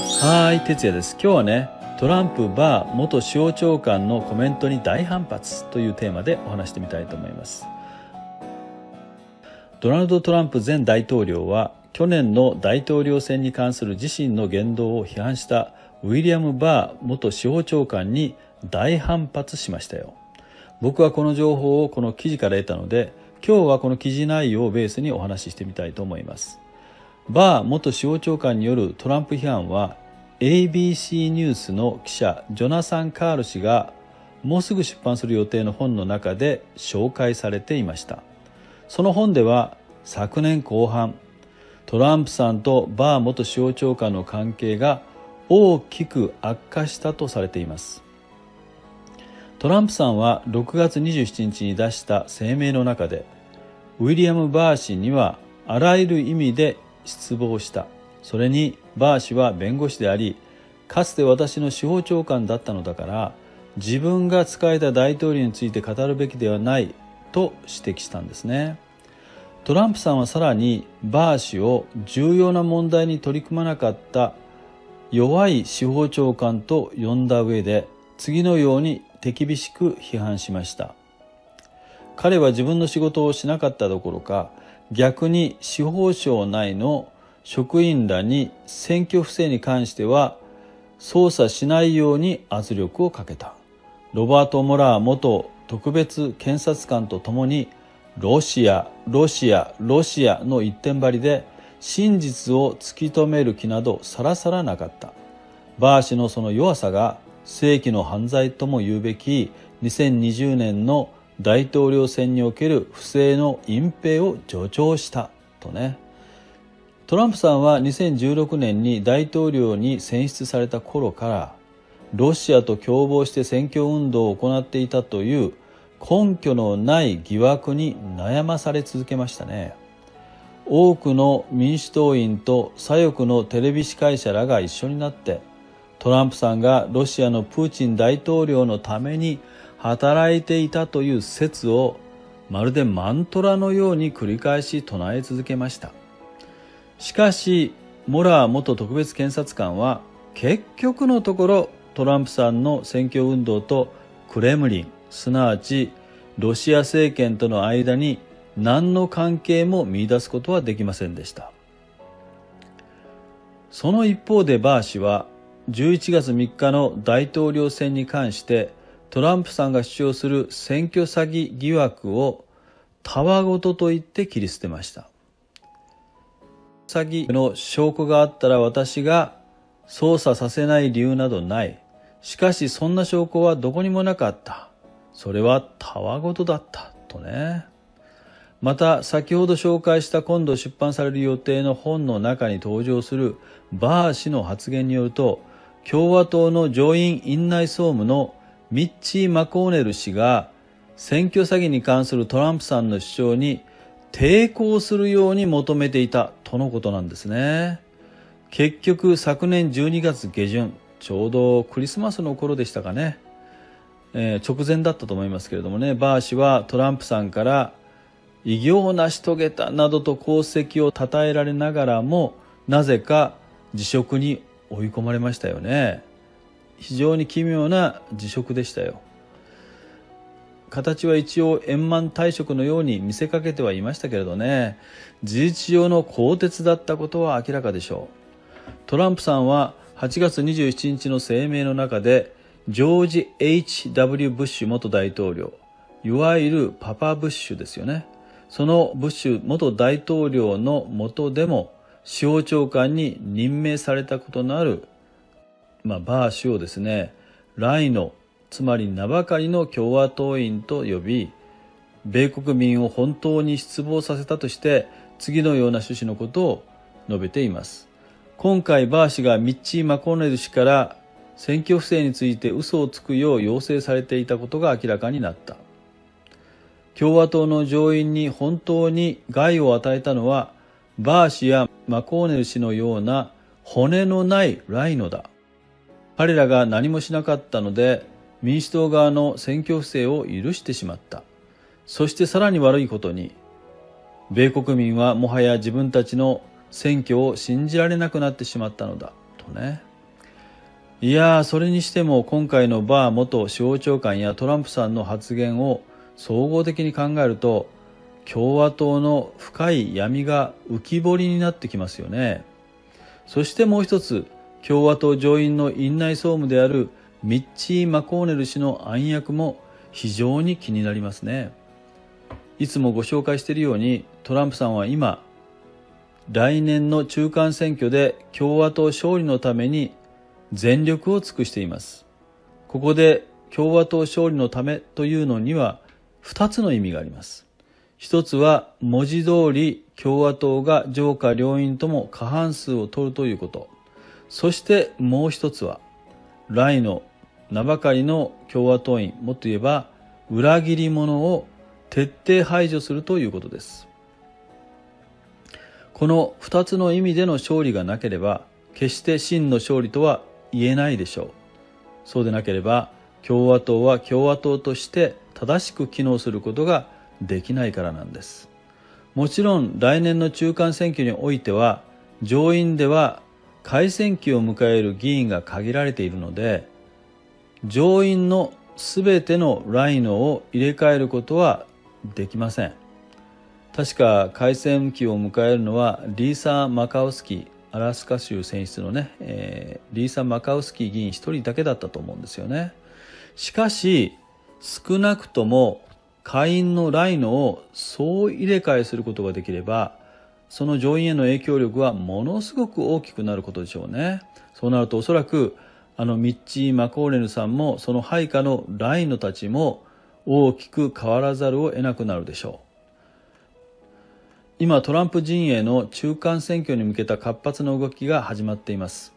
はい、哲也です。今日はね、トランプ・バー元司法長官のコメントに大反発というテーマでお話してみたいと思います。ドナルド・トランプ前大統領は去年の大統領選に関する自身の言動を批判したウィリアム・バー元司法長官に大反発しましたよ。僕はこの情報をこの記事から得たので、今日はこの記事内容をベースにお話ししてみたいと思います。バー元司法長官によるトランプ批判はABC ニュースの記者ジョナサン・カール氏がもうすぐ出版する予定の本の中で紹介されていました。その本では昨年後半、トランプさんとバー元司法長官の関係が大きく悪化したとされています。トランプさんは6月27日に出した声明の中で、ウィリアム・バー氏にはあらゆる意味で失望した。それにバー氏は弁護士であり、かつて私の司法長官だったのだから、自分が仕えた大統領について語るべきではないと指摘したんですね。トランプさんはさらにバー氏を重要な問題に取り組まなかった弱い司法長官と呼んだ上で、次のように手厳しく批判しました。彼は自分の仕事をしなかったどころか、逆に司法省内の職員らに選挙不正に関しては捜査しないように圧力をかけた。ロバート・モラー元特別検察官とともにロシアの一点張りで真実を突き止める気などさらさらなかった。バー氏のその弱さが世紀の犯罪とも言うべき2020年の大統領選における不正の隠蔽を助長したとね。トランプさんは2016年に大統領に選出された頃からロシアと共謀して選挙運動を行っていたという根拠のない疑惑に悩まされ続けましたね。多くの民主党員と左翼のテレビ司会者らが一緒になってトランプさんがロシアのプーチン大統領のために働いていたという説をまるでマントラのように繰り返し唱え続けました。しかしモラー元特別検察官は結局のところトランプさんの選挙運動とクレムリン、すなわちロシア政権との間に何の関係も見出すことはできませんでした。その一方でバー氏は11月3日の大統領選に関してトランプさんが主張する選挙詐欺疑惑をたわごとと言って切り捨てました。詐欺の証拠があったら私が捜査させない理由などない。しかしそんな証拠はどこにもなかった。それはたわごとだったとね。また先ほど紹介した今度出版される予定の本の中に登場するバー氏の発言によると、共和党の上院院内総務のミッチー・マコーネル氏が選挙詐欺に関するトランプさんの主張に抵抗するように求めていたとのことなんですね。結局昨年12月下旬、ちょうどクリスマスの頃でしたかね、直前だったと思いますけれどもね、バー氏はトランプさんから偉業を成し遂げたなどと功績を称えられながらも、なぜか辞職に追い込まれましたよね。非常に奇妙な辞職でしたよ。形は一応円満退職のように見せかけてはいましたけれどね、事実上の更迭だったことは明らかでしょう。トランプさんは8月27日の声明の中で、ジョージ・ H.W. ブッシュ元大統領、いわゆるパパブッシュですよね。そのブッシュ元大統領の下でも司法長官に任命されたことのある、バー氏をですね、ライノ、つまり名ばかりの共和党員と呼び、米国民を本当に失望させたとして次のような趣旨のことを述べています。今回バー氏がミッチー・マコーネル氏から選挙不正について嘘をつくよう要請されていたことが明らかになった。共和党の上院に本当に害を与えたのはバー氏やマコーネル氏のような骨のないライノだ。彼らが何もしなかったので民主党側の選挙不正を許してしまった。そしてさらに悪いことに、米国民はもはや自分たちの選挙を信じられなくなってしまったのだとね。いやー、それにしても今回のバー元司法長官やトランプさんの発言を総合的に考えると、共和党の深い闇が浮き彫りになってきますよね。そしてもう一つ、共和党上院の院内総務であるミッチー・マコーネル氏の暗躍も非常に気になりますね。いつもご紹介しているように、トランプさんは今、来年の中間選挙で共和党勝利のために全力を尽くしています。ここで共和党勝利のためというのには2つの意味があります。一つは文字通り共和党が上下両院とも過半数を取るということ。そしてもう一つは来の名ばかりの共和党員、もっと言えば裏切り者を徹底排除するということです。この2つの意味での勝利がなければ決して真の勝利とは言えないでしょう。そうでなければ共和党は共和党として正しく機能することができないからなんです。もちろん来年の中間選挙においては上院では改選期を迎える議員が限られているので、上院のすべてのライノを入れ替えることはできません。確か改選期を迎えるのはリーサ・マカウスキー、アラスカ州選出のね、リーサ・マカウスキー議員一人だけだったと思うんですよね。しかし少なくとも下院のライノを総入れ替えすることができれば、その上院への影響力はものすごく大きくなることでしょうね。そうなるとおそらくミッチー・マコーネルさんもその配下のライノたちも大きく変わらざるを得なくなるでしょう。今トランプ陣営の中間選挙に向けた活発な動きが始まっています。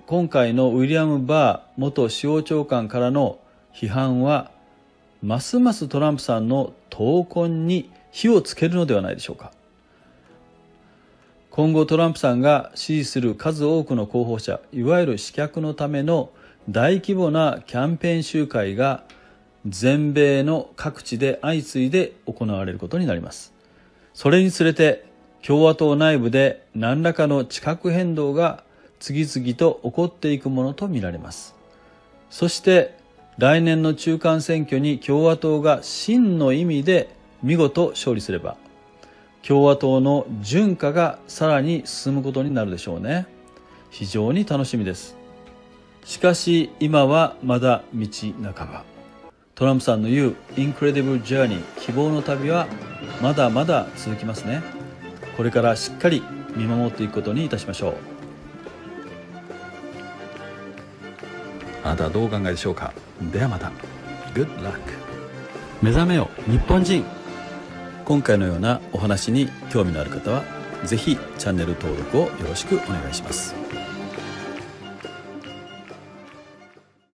今回のウィリアム・バー元司法長官からの批判はますますトランプさんの闘魂に火をつけるのではないでしょうか。今後トランプさんが支持する数多くの候補者、いわゆる刺客のための大規模なキャンペーン集会が全米の各地で相次いで行われることになります。それにつれて共和党内部で何らかの地殻変動が次々と起こっていくものとみられます。そして来年の中間選挙に共和党が真の意味で見事勝利すれば、共和党の順化がさらに進むことになるでしょうね。非常に楽しみです。しかし今はまだ道半ば。トランプさんの言うインクレディブルジャーニー、希望の旅はまだまだ続きますね。これからしっかり見守っていくことにいたしましょう。あなたはどうお考えでしょうか。ではまた。Good luck。 目覚めよ日本人。今回のようなお話に興味のある方はぜひチャンネル登録をよろしくお願いします。